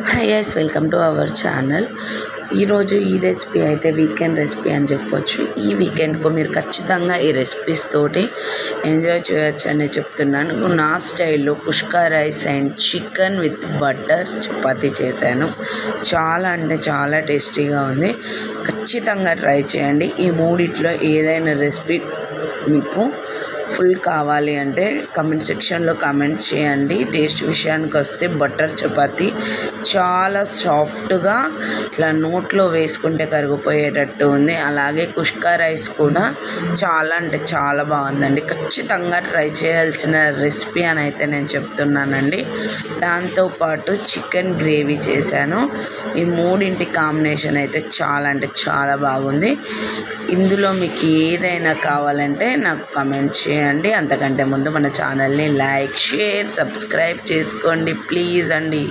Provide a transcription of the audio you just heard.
Hi guys, welcome to our channel. ఈరోజు ఈ recipe అయితే వీకెండ్ రెసిపీ అని చెప్పొచ్చు. ఈ వీకెండ్కు మీరు ఖచ్చితంగా ఈ రెసిపీస్ తోటి ఎంజాయ్ చేయొచ్చు అని చెప్తున్నాను. నా స్టైల్లో kushka rice and chicken with butter chapati చేశాను. చాలా అంటే చాలా టేస్టీగా ఉంది. ఖచ్చితంగా ట్రై చేయండి. ఈ మూడిట్లో ఏదైనా రెసిపీ మీకు ఫుల్ కావాలి అంటే కమెంట్ సెక్షన్లో కామెంట్ చేయండి. టేస్ట్ విషయానికి వస్తే బటర్ చపాతీ చాలా సాఫ్ట్గా ఇట్లా నోట్లో వేసుకుంటే కరిగిపోయేటట్టు ఉంది. అలాగే కుష్కా రైస్ కూడా చాలా అంటే చాలా బాగుందండి. ఖచ్చితంగా ట్రై చేయాల్సిన రెసిపీ అని అయితే నేను చెప్తున్నానండి. దాంతోపాటు చికెన్ గ్రేవీ చేశాను. ఈ మూడింటి కాంబినేషన్ అయితే చాలా అంటే చాలా బాగుంది. ఇందులో మీకు ఏదైనా కావాలంటే నాకు కమెంట్ చేయండి. అంతకంటే ముందు మన ఛానల్ని లైక్, షేర్, సబ్స్క్రైబ్ చేసుకోండి ప్లీజ్ అండి.